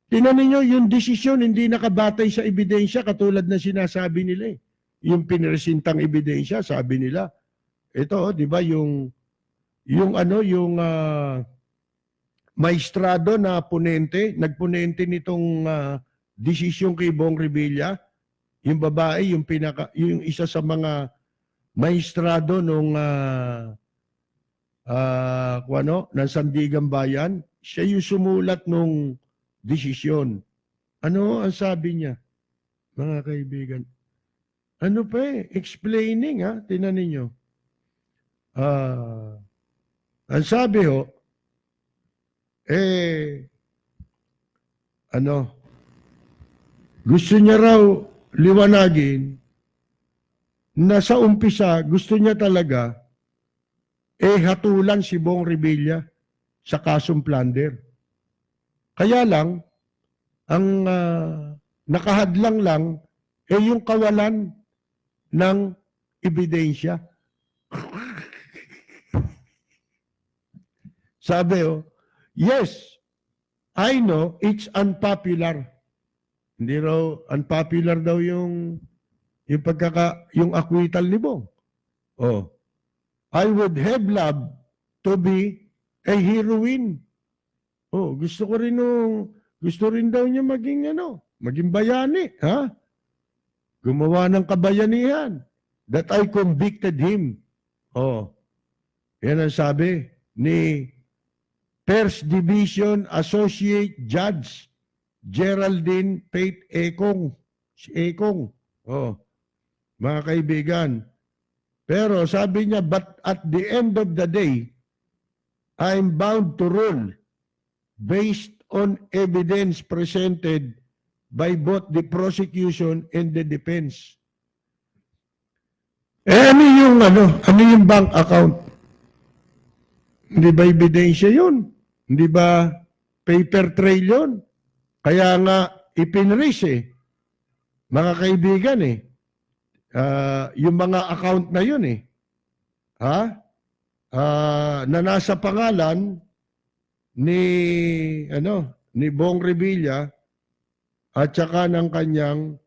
Tingnan niyo yung desisyon hindi nakabatay sa ebidensya katulad na sinasabi nila eh. Yung pinresentang ebidensya, sabi nila, ito, 'di ba, yung maestrado na ponente, nagponente nitong desisyon kay Bong Revilla, yung babae, yung isa sa mga maestrado nung ng Sandigan Bayan, siya yung sumulat nung desisyon. Ano ang sabi niya, mga kaibigan? Ano pa explaining tinan ninyo. Ang sabi gusto niya raw liwanagin na sa umpisa, gusto niya talaga hatulan si Bong Revilla sa kasong plunder. Kaya lang, ang nakahadlang lang yung kawalan ng ebidensya. Sabi yes, I know it's unpopular. Hindi raw unpopular daw yung acquittal ni Bong. I would have loved to be a heroine. Gusto rin daw niya maging bayani, gumawa ng kabayanihan. That I convicted him. Yan ang sabi ni First Division Associate Judge Geraldine Faith Ekong. Si Ekong. Mga kaibigan. Pero sabi niya, but at the end of the day, I'm bound to rule based on evidence presented by both the prosecution and the defense. Ano yung bank account? Hindi ba ebidensya yun? Hindi ba paper trail yun? Kaya nga ipinraise mga kaibigan yung mga account na yun na nasa pangalan ni Bong Revilla at saka ng kanyang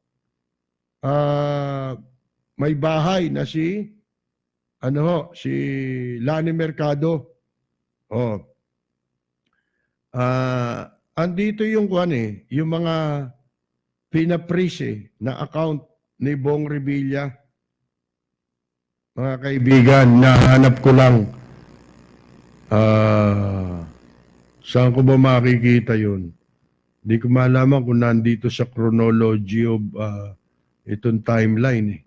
may bahay na si Lani Mercado. Andito yung yung mga pinaprise na account ni Bong Revilla. Mga kaibigan, nahanap ko lang saan ko ba makikita yun. Hindi ko malaman kung nandito sa chronology of itong timeline.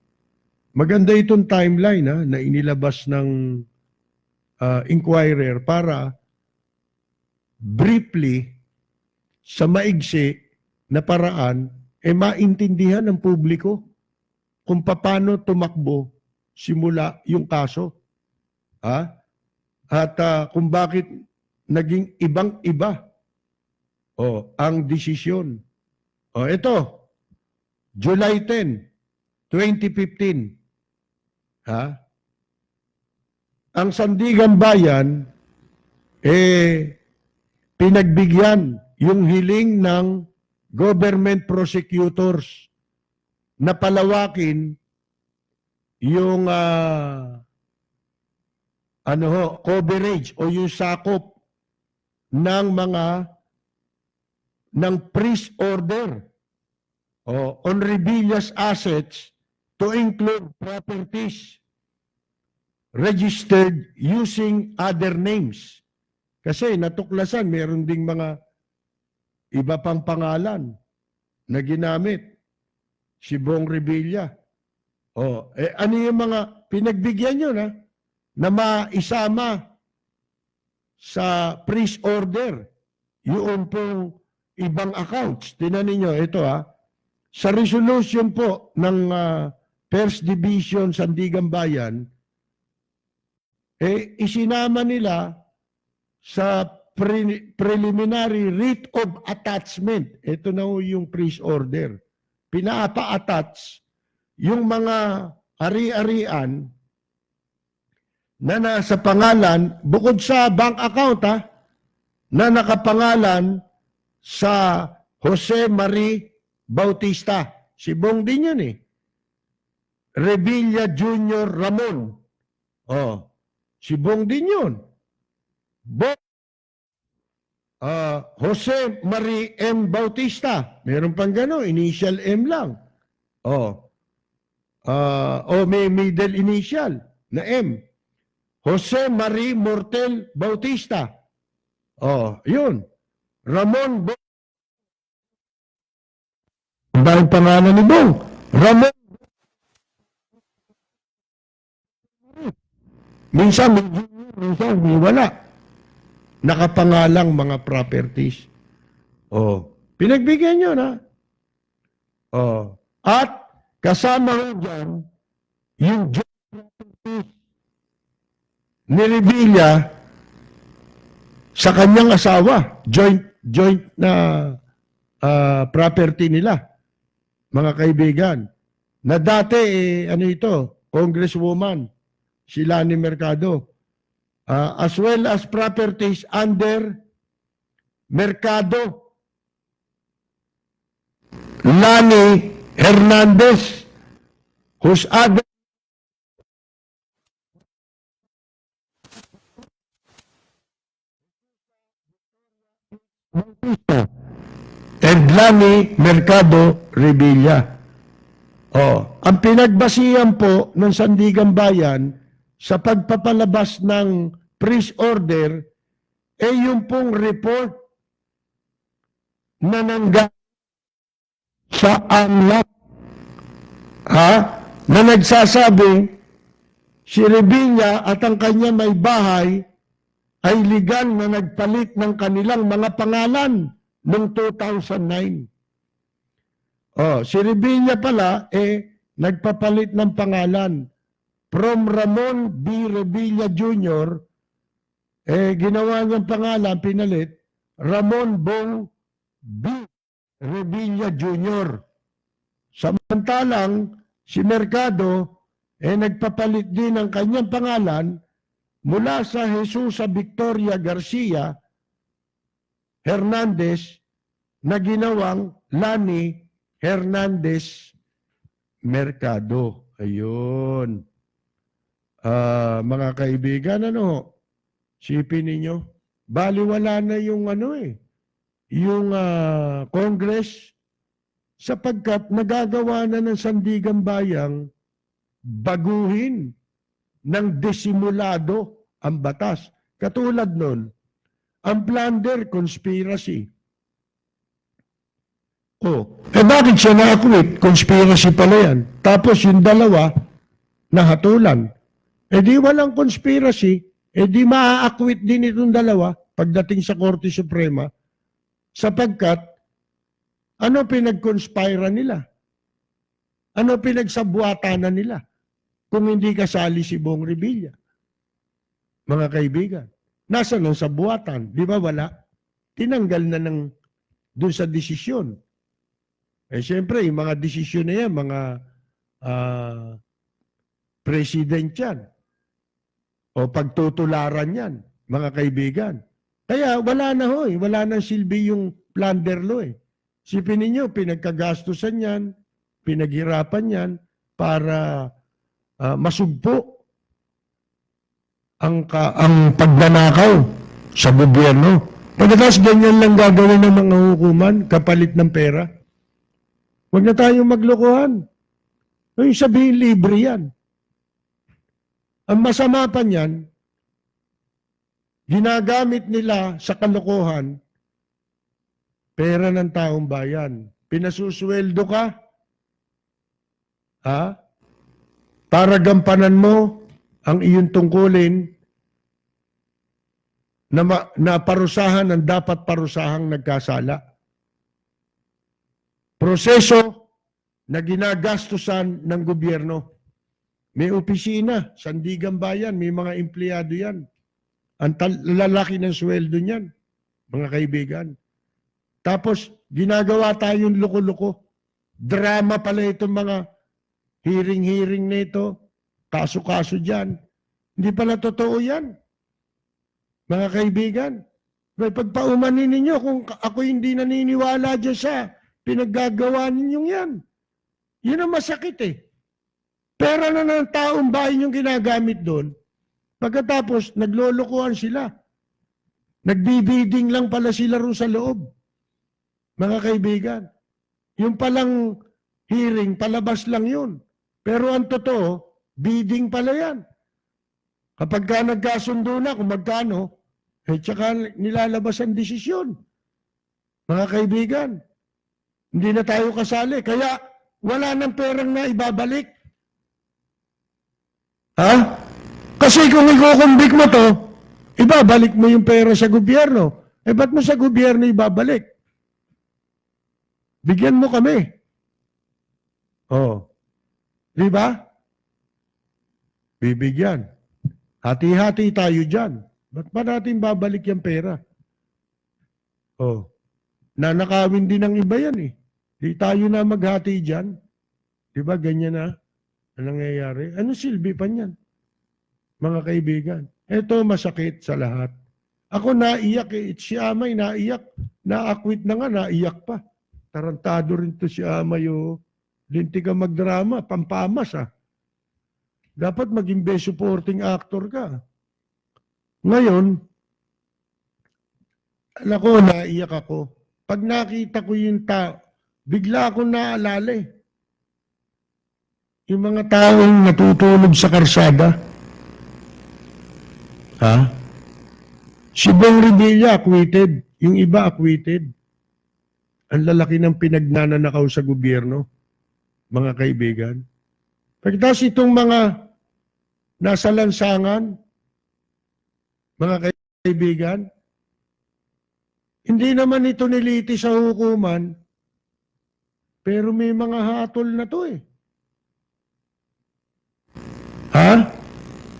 Maganda itong timeline na inilabas ng Inquirer para briefly sa maigsi na paraan maintindihan ng publiko kung paano tumakbo simula yung kaso. At kung bakit naging ibang-iba ang desisyon. Ito, July 10, 2015. Ang Sandigan Bayan pinagbigyan yung hiling ng government prosecutors na palawakin yung coverage o yung sakop ng freeze order on Revilla's assets to include properties registered using other names. Kasi natuklasan, meron ding mga iba pang pangalan na ginamit si Bong Revilla. Ano yung mga pinagbigyan nyo na maisama sa freeze order yung pong ibang accounts? Tingnan ninyo, ito sa resolution po ng First Division Sandigan Bayan, isinama nila sa preliminary writ of attachment. Ito na yung freeze order. Pinapa-attach yung mga ari-arian na nasa pangalan, bukod sa bank account na nakapangalan sa Jose Marie Bautista. Si Bong din yun eh. Revilla Jr. Ramon. Oh, si Bong din yun. Bong, Jose Marie M. Bautista. Meron pang gano'n, initial M lang. Oh, may middle initial na M. Jose Marie Mortel Bautista. Oh, yun. Ramon Bong. Dahil pangalan ni Bong. Ramon. Minsan may junior, minsan may wala. Nakapangalang mga properties. Oh, pinagbigyan nyo na. Oh, at kasama ko dyan, yung joint properties ni Revilla sa kanyang asawa. Joint na property nila. Mga kaibigan. Na dati, ano ito, Congresswoman, si Lani Mercado. As well as properties under Mercado. Lani Hernandez, whose other and Lani Mercado Revilla. Ang pinagbasihan po ng Sandigan Bayan sa pagpapalabas ng freeze order ay yung pong report na nanggaling sa AMLAC na nagsasabi si Revilla at ang kanya may bahay ay legal na nagpalit ng kanilang mga pangalan noong 2009. Si Revilla pala nagpapalit ng pangalan from Ramon B. Revilla Jr. Ginawa niyang pangalan, pinalit, Ramon Bong B. Revilla Jr. Samantalang si Mercado nagpapalit din ng kanyang pangalan mula sa Jesusa Victoria Garcia Hernandez na ginawang Lani Hernandez Mercado. Ayun. Mga kaibigan, sipin ninyo, baliwala na yung yung Congress sapagkat nagagawa na ng Sandigan Bayang baguhin ng desimulado ang batas. Katulad nun, ang plunder conspiracy. Bakit siya na-acquit? Conspiracy pala yan. Tapos yung dalawa, nahatulan. Di walang conspiracy, di maa-acquit din itong dalawa pagdating sa Korte Suprema sapagkat ano pinag-conspira nila? Ano pinagsabuatan nila? Kung hindi kasali si Bong Revilla. Mga kaibigan, nasa nang sabuatan? Di ba wala? Tinanggal na dun sa desisyon. Siyempre, yung mga desisyon na yan, mga president yan. O pagtutularan yan, mga kaibigan. Kaya wala na wala na silbi yung plunder law Sipin ninyo, pinagkagastusan yan, pinaghirapan yan para masugpo ang pagnanakaw sa gobyerno. Pagkatapos ganyan lang gagawin ng mga hukuman, kapalit ng pera. Huwag na tayong maglokohan. Yung sabihin, libre yan. Ang masama pa niyan, ginagamit nila sa kalokohan, pera ng taong bayan. Pinasusweldo ka, para gampanan mo ang iyong tungkulin na parusahan ang dapat parusahang nagkasala. Proseso na ginagastusan ng gobyerno. May opisina, Sandigan Bayan, may mga empleyado yan. Ang lalaki ng sweldo niyan, mga kaibigan. Tapos, ginagawa tayong loko-loko. Drama pala itong mga hearing-hearing nito, kaso-kaso dyan. Hindi pala totoo yan, mga kaibigan. May pagpaumanin ninyo kung ako hindi naniniwala dyan sa pinaggagawa ninyong yan. Yun ang masakit eh. Pera na ng taong bayan yung ginagamit doon. Pagkatapos, naglolokohan sila. Nagbibiding lang pala sila rin sa loob. Mga kaibigan, yung palang hearing, palabas lang yun. Pero ang totoo, bidding pala yan. Kapag ka nagkasundo na kung magkano, tsaka nilalabas ang desisyon. Mga kaibigan, hindi na tayo kasali. Kaya wala nang perang na ibabalik. Ha? Kasi kung ikukumbik mo to, ibabalik mo yung pera sa gobyerno. Ba't mo sa gobyerno ibabalik? Bigyan mo kami. Oh. Di ba? Bibigyan. Hati-hati tayo dyan. Ba't pa natin babalik yung pera? Oh. Nanakawin din ng iba yan eh. Di tayo na maghati dyan. Di ba ganyan na? Ang nangyayari? Ano silbi pa niyan? Mga kaibigan. Ito masakit sa lahat. Ako naiyak eh. Si Amay naiyak. Na-acquit na nga, naiyak pa. Tarantado rin to si Amay oh. Linti ka magdrama, pampamas ah. Dapat maging best supporting actor ka. Ngayon, alam ko, naiyak ako. Pag nakita ko yung tao, bigla akong naalala eh. Yung mga taong natutulog sa karsada. Ha? Si Bong Revilla, acquitted. Yung iba, acquitted. Ang lalaki ng pinagnanakaw sa gobyerno, mga kaibigan. Pagkatapos itong mga nasa lansangan, mga kaibigan, hindi naman ito niliti sa hukuman, pero may mga hatol na to eh. Ha?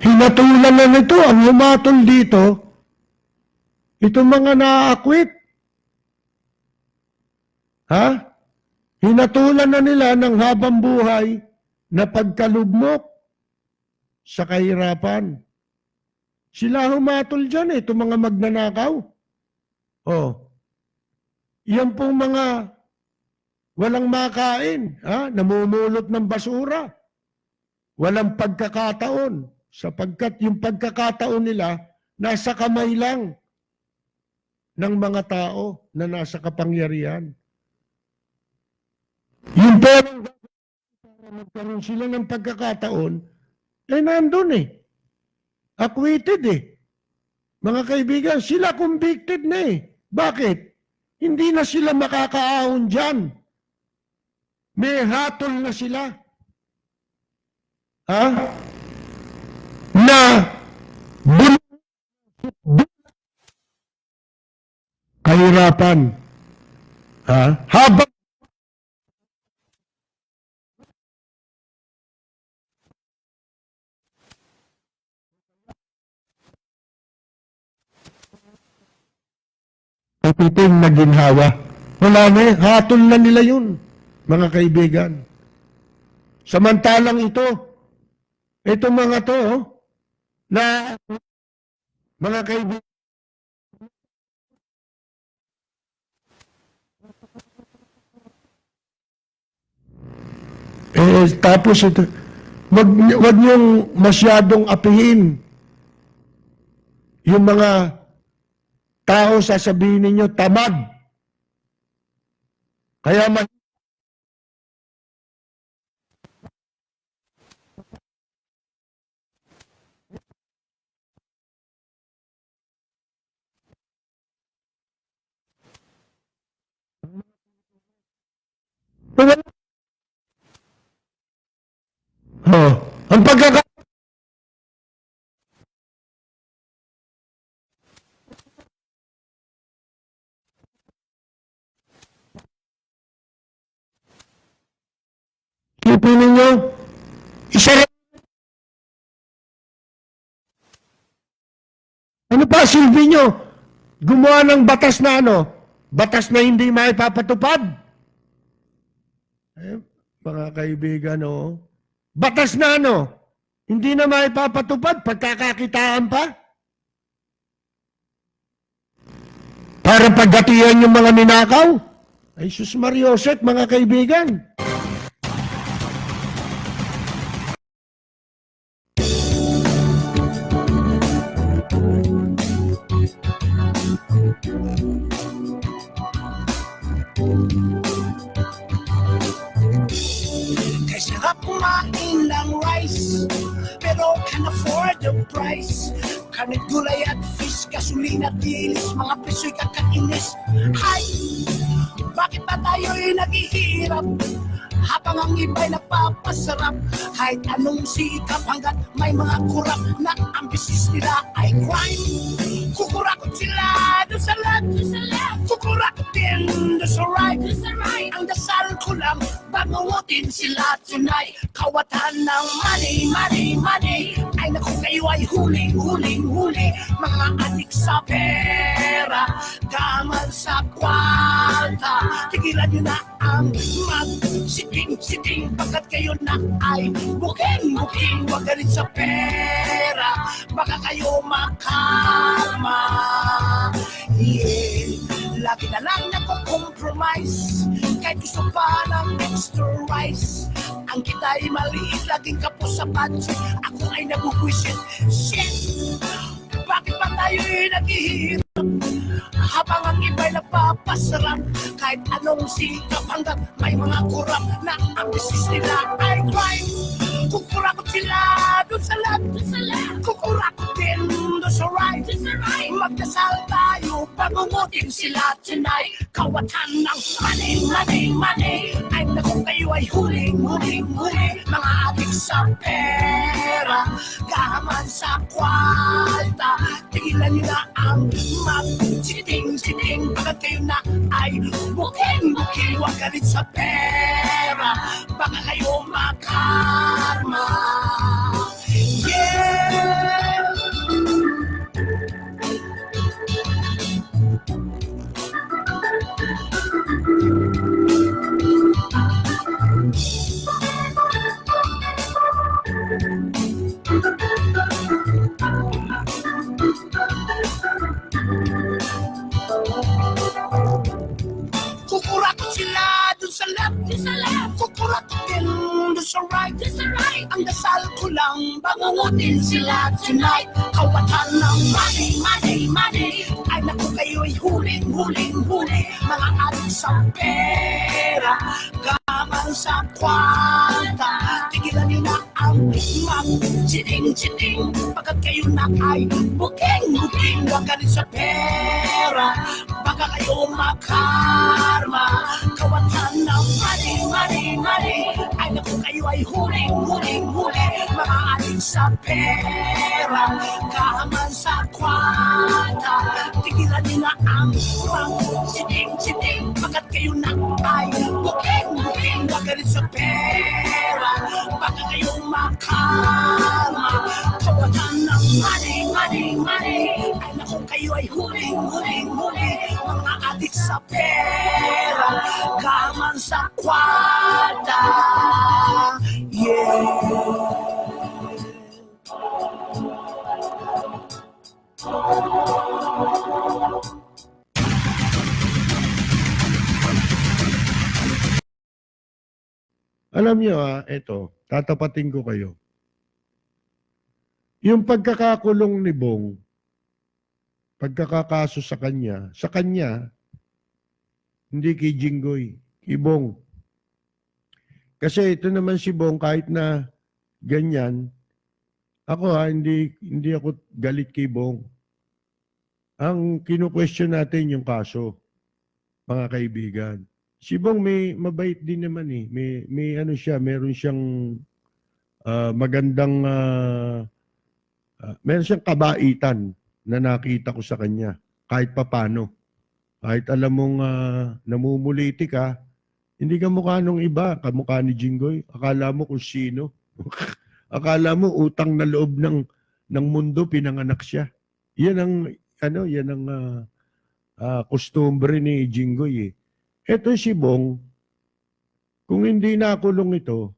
Hinatulan na nito, ang humatol dito, itong mga na-acquit. Ha? Hinatulan na nila ng habang buhay na pagkalugmok sa kahirapan. Sila humatol dyan eh, itong mga magnanakaw. Oh. Yan pong mga walang makain, ha? Namumulot ng basura. Walang pagkakataon sapagkat yung pagkakataon nila nasa kamay lang ng mga tao na nasa kapangyarihan. Yung perang para magkaroon sila ng pagkakataon, nandun eh. Acquitted eh. Mga kaibigan, sila convicted na eh. Bakit? Hindi na sila makakaahon dyan. May hatol na sila. Ha? Na kahirapan. Ha? Habang kapiting na ginhawa. Wala na eh. Hatol na nila yun, mga kaibigan. Samantalang ito mga to, na mga kaibigan, tapos ito, wag niyong masyadong apihin yung mga tao sasabihin ninyo tamad. Kaya ang isipin ninyo, ano pa silbi nyo? Gumawa ng batas na batas na hindi maipapatupad. Mga kaibigan, batas na hindi na maipapatupad, pagkakakitaan pa. para paggatihan yung mga ninakaw. Ay, sus Mariosep, mga kaibigan. Kay sarap kumain ng rice, pero can afford the price. Karne, gulay at fish, gasolina, dilis, mga preso'y kakainis. Hay, bakit ba tayo'y naghihirap? Habang ang iba'y nagpapasarap. Kahit anong sikap hanggat may mga kurap na ang bisis nila ay crime. Kukurakot sila doon sa lahat, kukurakot din doon sa right. Ang dasal ko lang, bangungutin sila tonight. Kawatan ng money, money, money. Ay naku, kayo ay huling, huling, huli. Mga adik sa pera, gamal sa kwarta. Tigilan nyo na ang mag-siting-siting. Pagkat kayo na ay buking-buking. Huwag galit sa pera, baka kayo makalma. Yeah, lagi na lang nako-compromise. Kahit gusto pa ng extra rice. Ang kita'y maliit, laging kapos sa budget. Ako ay nabubwisit. Shit! Bakit ba tayo'y naghihirap? Habang ang iba'y napapasarap. Kahit anong sikap hanggang may mga kurap na ang business nila ay crime. Kukurakot sila doon sa left, kukurakot din doon sa right. Magdasal tayo, bangungutin sila tonight. Kawatan ng money, money, money. Ay naku, kayo ay huling, huling, huli. Mga adik sa pera, gahaman sa kwarta. Tigilan nyo na ang mag-siting-siting. Pagkat kayo na ay buking-buking. Huwag galit sa pera, baka kayo makarma. Yeah! Kukurakot sila dun sa left, kukurakot din dun sa right. Ang dasal ko lang, bangungutin sila tonight. Kawatan ng money, money, money. Ay naku, kayo'y huling, huling, huli. Mga adik sa pera, gaman sa kwarta. Tigilan nyo na ang mag-chiting-chiting. Pagkat kayo na ay buking-buking. Huwag galit sa pera, baka kayo makarma. Kawatan ng money, money, money. Ay naku, kayo ay huling, huling, huli. Mga adik sa pera, gaman sa kwarta. Tigilan nyo na ang mag-chiting-chiting. Pagkat kayo na ay buking-buking. Huwag galit sa pera, baka kayo makarma. Kawatan ng money, money, money. Ay naku, kayo ay huling, huling, huli. Mga adik sa pera, gaman sa kwarta. Yeah. Alam niyo eto, tatapatin ko kayo. Yung pagkakakulong ni Bong, pagkakakaso sa kanya, hindi kay Jinggoy, kay Bong. Kasi ito naman si Bong, kahit na ganyan, ako hindi ako galit kay Bong. Ang kinu-question natin yung kaso, mga kaibigan. Si Bong may mabait din naman eh. May ano siya, meron siyang magandang meron siyang kabaitan na nakita ko sa kanya kahit papano. Kahit alam mong namumuliti ka, hindi ka mukha nung iba, kamukha ni Jinggoy. Akala mo kung sino. Akala mo utang na loob ng mundo pinanganak siya. Yan ang kustumbre ni Jinggoy eh. Eto si Bong, kung hindi nakulong ito,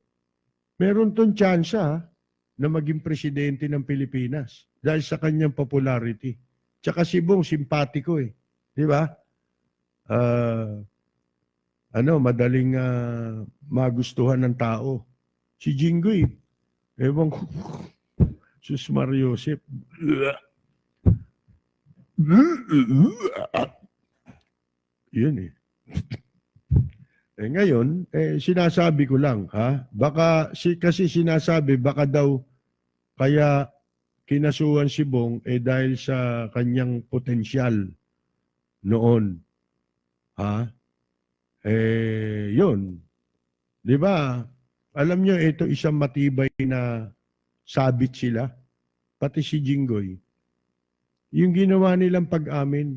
meron tong tsansa na maging presidente ng Pilipinas dahil sa kanyang popularity. Tsaka si Bong, simpatiko eh. Di ba? Madaling magustuhan ng tao. Si Jinggoy, ewan ko, Sus Mario Josep. Yun eh. Ngayon, sinasabi ko lang, ha? Kasi sinasabi, baka daw kaya kinasuhan si Bong dahil sa kanyang potensyal noon. Ha? Yun. Di ba? Alam nyo, ito isang matibay na sabit sila. Pati si Jinggoy. Yung ginawa nilang pag-amin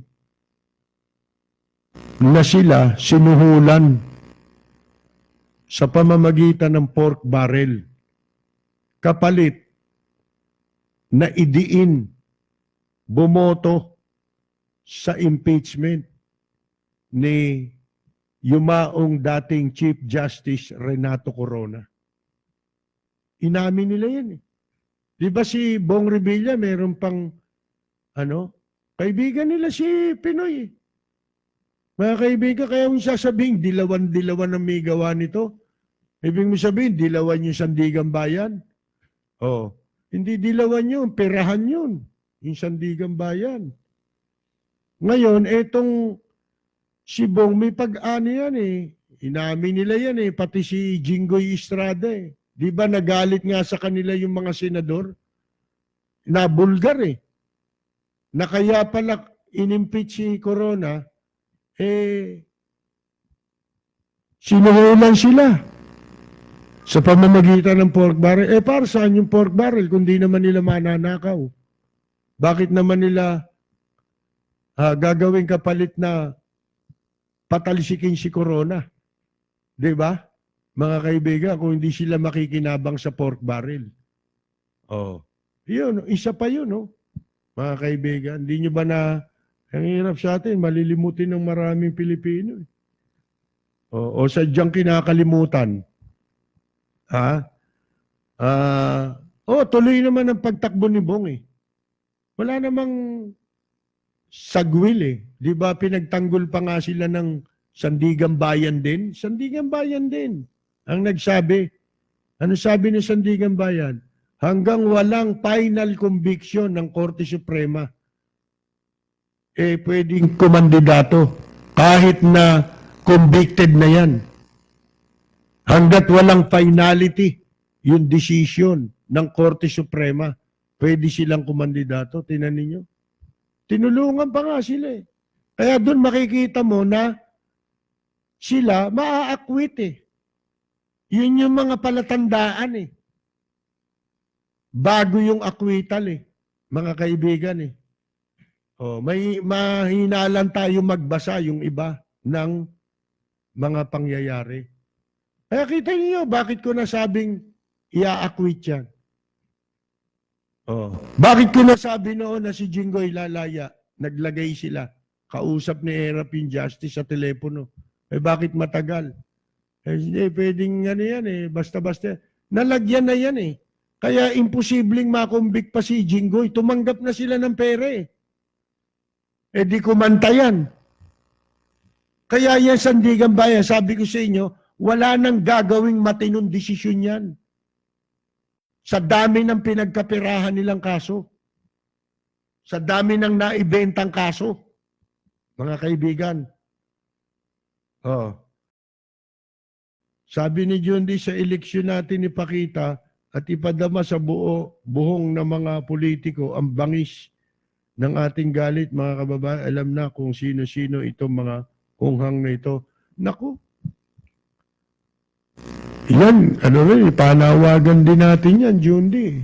na sila sinuhulan sa pamamagitan ng pork barrel. Kapalit na idiin, bumoto sa impeachment ni yumaong dating Chief Justice Renato Corona. Inamin nila yan eh. Di ba si Bong Revilla meron pang kaibigan nila si Pinoy eh. Mga kaibigan, kaya kung sasabihin, dilawan-dilawan ang may gawa nito. Ibig mo sabihin, dilawan yung Sandigan Bayan. Oh, hindi dilawan yun, perahan yun. Yung Sandigan Bayan. Ngayon, etong si Bong, may pag-ani yan eh. Inamin nila yan eh, pati si Jinggoy Estrada eh. Di ba nagalit nga sa kanila yung mga senador? Nabulgar eh. Na kaya pala inimpeach si Corona, sinuhulan sila sa pamamagitan ng pork barrel. Para saan yung pork barrel kung di naman nila mananakaw? Bakit naman nila gagawin kapalit na patalsikin si Corona? Di ba? Mga kaibigan, kung hindi sila makikinabang sa pork barrel. Oh, yun, isa pa yun, no? Mga kaibigan, hindi nyo ba ang hirap sa atin, malilimutin ng maraming Pilipino. O sadyang kinakalimutan. Tuloy naman ang pagtakbo ni Bong eh. Wala namang sagwil eh. Di ba pinagtanggol pa nga sila ng Sandigan Bayan din? Sandigan Bayan din. Ang nagsabi, ano sabi ni Sandigan Bayan? Hanggang walang final conviction ng Korte Suprema, pwedeng kumandidato kahit na convicted na yan. Hanggat walang finality yung decision ng Korte Suprema, pwede silang kumandidato. Tingnan ninyo. Tinulungan pa nga sila eh. Kaya doon makikita mo na sila maa-acquit eh. Yun yung mga palatandaan eh. Bago yung acquittal eh. Mga kaibigan eh. May mahinalan tayo magbasa yung iba ng mga pangyayari. Kaya kita niyo, bakit ko nasabing i-acquit yan? Bakit ko nasabi noon na si Jinggoy lalaya? Naglagay sila. Kausap ni Erap yung Justice sa telepono. Bakit matagal? Hindi, pwedeng yan eh. Basta-basta. Nalagyan na yan eh. Kaya imposibleng makumbik pa si Jinggoy. Tumanggap na sila ng pera eh. Di kumanta yan. Kaya yan Sandigan Bayan, sabi ko sa inyo, wala nang gagawing matinong desisyon yan. Sa dami ng pinagkapirahan nilang kaso. Sa dami ng naibentang kaso. Mga kaibigan. Sabi ni John D. sa eleksyon natin ipakita at ipadama sa buhong ng mga politiko ang bangis ng ating galit, mga kababayan. Alam na kung sino-sino itong mga kunghang na ito. Naku. Yan, panawagan din natin yan, Jundi.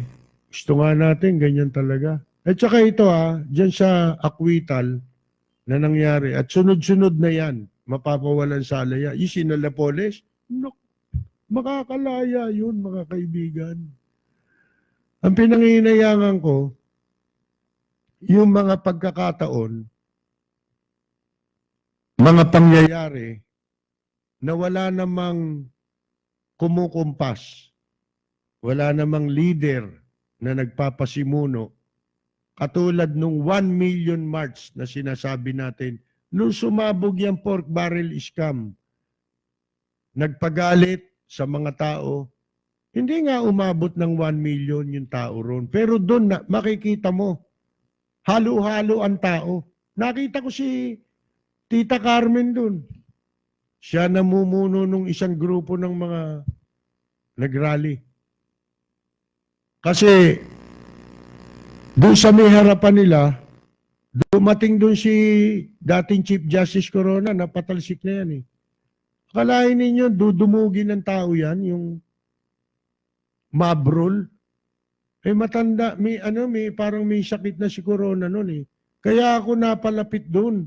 Gusto nga natin, ganyan talaga. At saka ito dyan sa acquittal na nangyari, at sunod-sunod na yan, mapapawalan sa alaya. Yung sinalapoles, makakalaya yun, mga kaibigan. Ang pinanginayangan ko, yung mga pagkakataon, mga pangyayari na wala namang kumukumpas, wala namang leader na nagpapasimuno, katulad nung 1 million march na sinasabi natin nung sumabog yung pork barrel scam, nagpagalit sa mga tao, hindi nga umabot ng 1 million yung tao ron. Pero doon na, makikita mo, halo-halo ang tao. Nakita ko si Tita Carmen doon. Siya namumuno nung isang grupo ng mga nagrally. Kasi doon sa may harapan nila, dumating doon si dating Chief Justice Corona, napatalsik na yan eh. Akalain ninyo, dudumugin ng tao yan, yung mabrol. Eh matanda, may parang may sakit na si Corona noon eh. Kaya ako napalapit doon.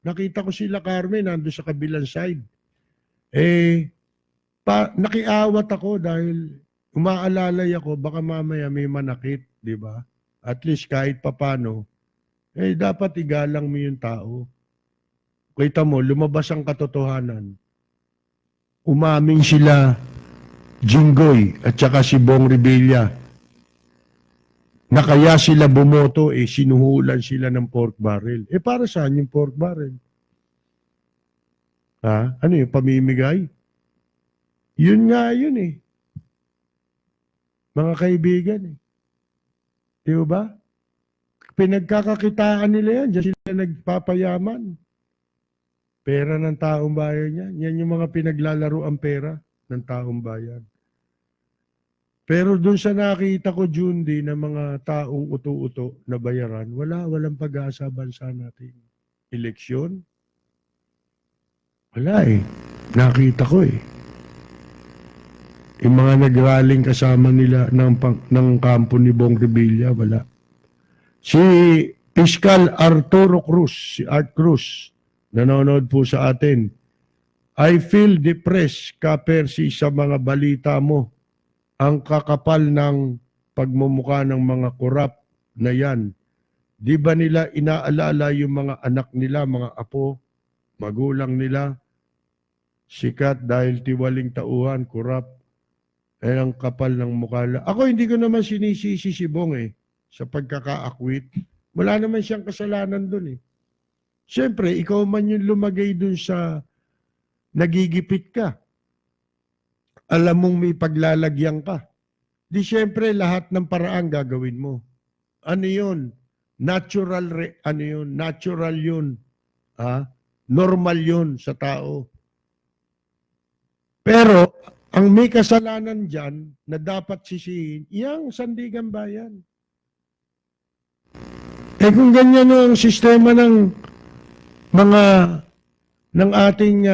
Nakita ko sila Carmen nando sa kabilang side. Eh nakiawat ako dahil umaalalay ako baka mamaya may manakit, di ba? At least kahit papano, eh dapat igalang mo yung tao. Kita mo, lumabas ang katotohanan. Umaming sila Jinggoy at saka si Bong Revilla na kaya sila bumoto, eh sinuhulan sila ng pork barrel. Eh para saan yung pork barrel? Ha? Ano yung pamimigay? Yun nga yun eh. Mga kaibigan eh. Di ba? Pinagkakakitaan nila yan. Diyan sila nagpapayaman. Pera ng taong bayan yan. Yan yung mga pinaglalaro ang pera ng taong bayan. Pero doon sa nakita ko, Jundi, na mga taong uto-uto na bayaran, walang pag-asa bansa natin. Eleksyon? Wala eh. Nakita ko eh. Yung mga nagraling kasama nila ng kampo ni Bong Revilla, wala. Si Fiscal Arturo Cruz, si Art Cruz, nanonood po sa atin. I feel depressed, Ka-Percy, sa mga balita mo. Ang kakapal ng pagmumukha ng mga korap na yan. Di ba nila inaalala yung mga anak nila, mga apo, magulang nila, sikat dahil tiwaling tauhan, korap, ay ang kapal ng mukha. Ako hindi ko naman sinisisi si Bong eh, sa pagkakaakwit. Wala naman siyang kasalanan dun eh. Siyempre, ikaw man yung lumagay dun sa nagigipit ka. Alam mong may paglalagyan ka. Di siyempre lahat ng paraan gagawin mo. Ano yun? Natural yun. Ha? Normal yun sa tao. Pero, ang may kasalanan dyan na dapat sisihin, yung Sandigan Bayan. Eh kung ganyan ang sistema ng mga ng ating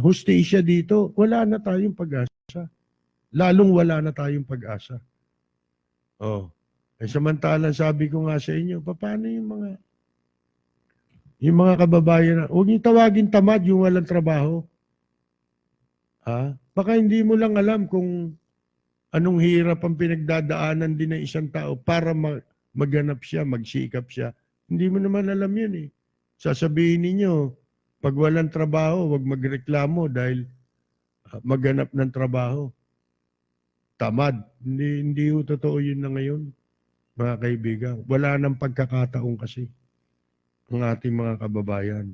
hustisya dito, wala na tayong pag-asa. Lalong wala na tayong pag-asa. Oh. Eh samantalang sabi ko nga sa inyo, paano yung mga kababayan, huwag niyo tawagin tamad yung walang trabaho. Ha? Baka hindi mo lang alam kung anong hirap ang pinagdadaanan din ng isang tao para maghanap siya, magsikap siya. Hindi mo naman alam yun eh. Sasabihin ninyo, pag walang trabaho, huwag magreklamo dahil maghanap ng trabaho. Tamad. Hindi totoo yun na ngayon, mga kaibigan. Wala nang pagkakataon kasi ang ating mga kababayan.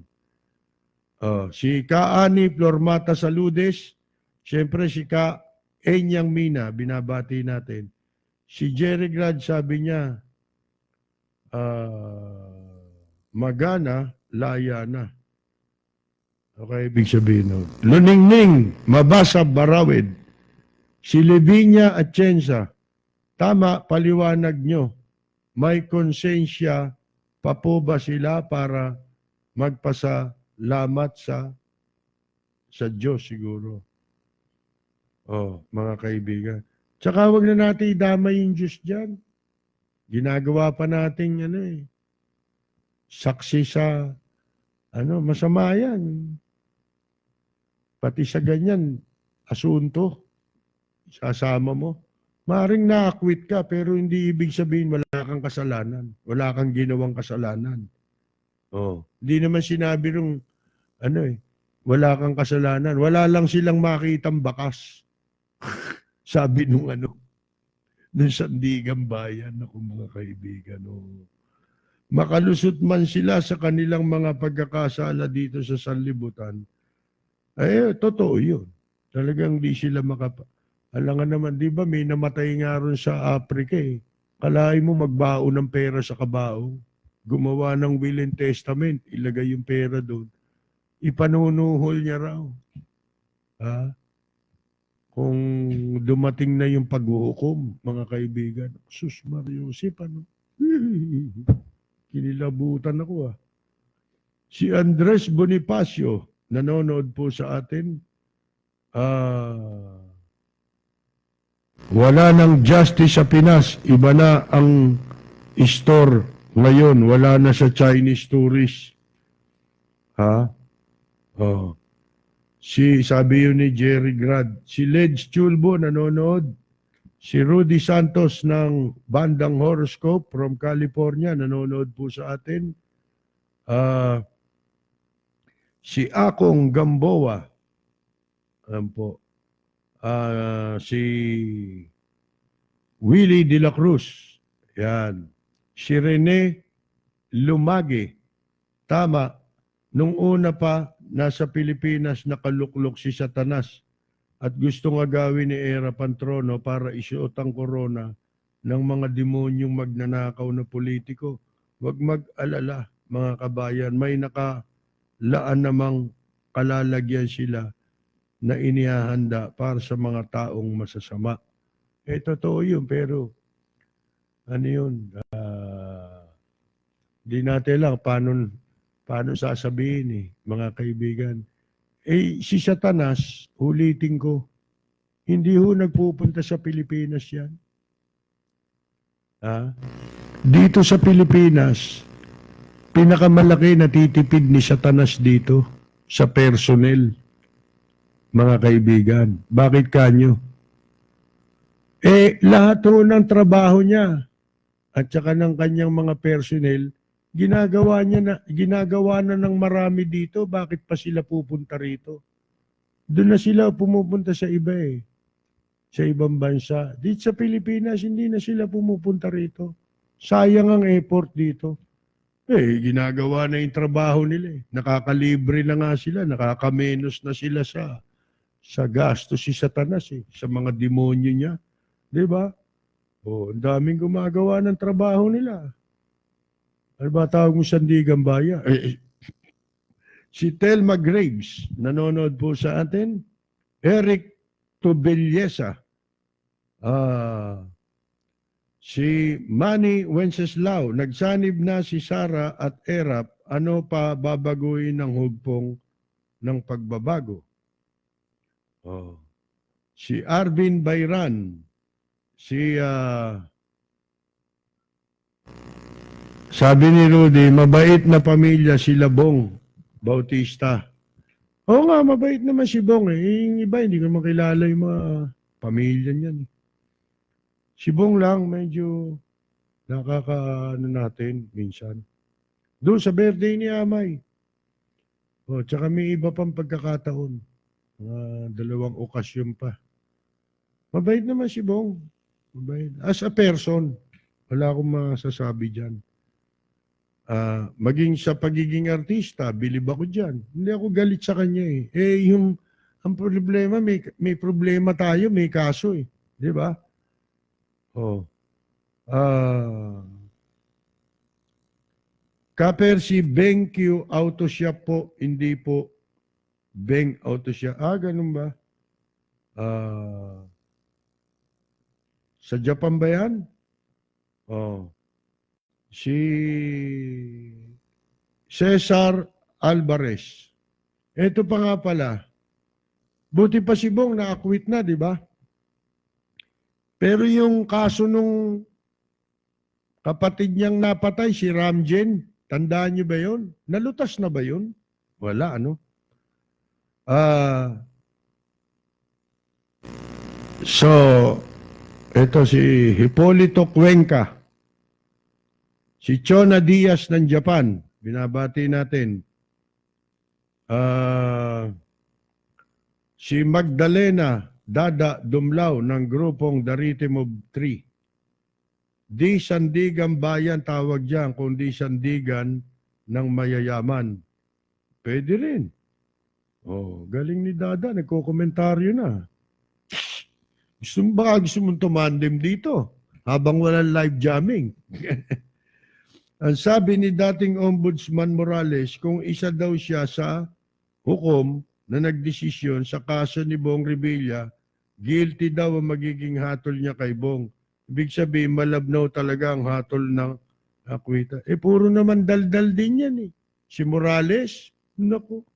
Si Kaani Flormata Saludes, siyempre si Ka Enyang Mina, binabati natin. Si Jerry Grad sabi niya, magana, laya na. Okay, ibig sabihin no. Luningning, mabasa, barawid. Si Levinia Atienza, tama, paliwanag nyo. May konsensya pa po ba sila para magpasalamat sa Diyos siguro? Mga kaibigan. Tsaka wag na natin idamay yung Diyos dyan. Ginagawa pa natin saksi sa masama yan. Pati sa ganyan, asunto, sasama mo. Maring na-acquit ka, pero hindi ibig sabihin wala kang kasalanan. Wala kang ginawang kasalanan. Hindi naman sinabi nung, wala kang kasalanan. Wala lang silang makitang bakas. Sabi nung nung Sandigan Bayan, ako mga kaibigan. makalusot man sila sa kanilang mga pagkakasala dito sa sanlibutan, totoo yun. Talagang di sila alangan naman, di ba, may namatay nga ron sa Africa eh. Kalahin mo magbaon ng pera sa kabao, gumawa ng will and testament, ilagay yung pera doon. Ipanunuhol niya raw. Ha? Kung dumating na yung paghuhukom, mga kaibigan, sus Mariusip, ano? Kinilabutan ako Si Andres Bonifacio, nanonood po sa atin. Wala nang justice sa Pinas. Iba na ang store ngayon. Wala na sa Chinese tourist. Ha? Oh. Sabi yun ni Jerry Grad. Si Ledge Chulbo nanonood. Si Rudy Santos ng Bandang Horoscope from California nanonood po sa atin. Si Akong Gamboa. Alam po. Si Willie De La Cruz. Yan. Si Rene Lumagi. Tama. Nung una pa, nasa Pilipinas nakaluklok si Satanas at gusto nga gawin ni Era Pantrono para isuot ang korona ng mga demonyong magnanakaw na politiko. Huwag mag-alala, mga kabayan. May nakalaan namang kalalagyan sila na inihahanda para sa mga taong masasama. Totoo yun, pero ano yun? Di natin lang paano sasabihin mga kaibigan. Si Satanas, ulitin ko, hindi ho nagpupunta sa Pilipinas yan. Dito sa Pilipinas, pinakamalaki na titipid ni Satanas dito sa personnel. Mga kaibigan, bakit kanyo? Lahat ho ng trabaho niya at saka ng kanyang mga personnel, ginagawa na ng marami dito. Bakit pa sila pupunta rito? Doon na sila pumupunta sa iba sa ibang bansa. Dito sa Pilipinas, hindi na sila pumupunta rito. Sayang ang effort dito. Ginagawa na yung trabaho nila. Nakakalibre na nga sila, nakakamenos na sila sa gasto si Satanas sa mga demonyo niya. Di ba? Ang daming gumagawa ng trabaho nila. Ano ba tawag mo Sandigan Bayan? Si Telma Graves, nanonood po sa atin. Eric Tobellesa. Si Manny Wenceslao, nagsanib na si Sara at Erap. Ano pa babaguhin ng hugpong ng pagbabago? Si Arvin Bayran. Sabi ni Rudy, mabait na pamilya sila Bong Bautista. Oo nga, mabait naman si Bong Yung iba, hindi ko makilala yung mga pamilya niyan. Si Bong lang, medyo nakakaano natin minsan. Doon sa birthday ni Amay. Tsaka may iba pang pagkakataon. 2 okasyon pa. Mabait naman si Bong. Mabait. As a person, wala akong masasabi dyan. Maging sa pagiging artista, bilib ako dyan. Hindi ako galit sa kanya ang problema, may problema tayo, may kaso Di ba? Kaper si Beng Q Auto Shop po, hindi po Beng Auto Shop. Ganun ba? Sa Japan ba yan? Si Cesar Alvarez. Ito pa nga pala. Buti pa si Bong na-acquit na, di ba? Pero yung kaso nung kapatid niyang napatay, si Ramjen, tandaan niyo ba yun? Nalutas na ba yun? Wala, ano? So, ito si Hipolito Cuenca. Si Chona Diaz ng Japan, binabati natin. Si Magdalena Dada Dumlao ng grupong The Rhythm of 3. Di sandigan bayan tawag diyan, kundi sandigan ng mayayaman. Pwede rin. Oh, galing ni Dada, nagko-komentaryo na. Gusto mong tumandem dito habang walang live jamming. Ang sabi ni dating Ombudsman Morales, kung isa daw siya sa hukom na nagdesisyon sa kaso ni Bong Revilla, guilty daw ang magiging hatol niya kay Bong. Ibig sabihin, malabnaw talaga ang hatol ng akwita. Puro naman daldal din yan eh. Si Morales, naku.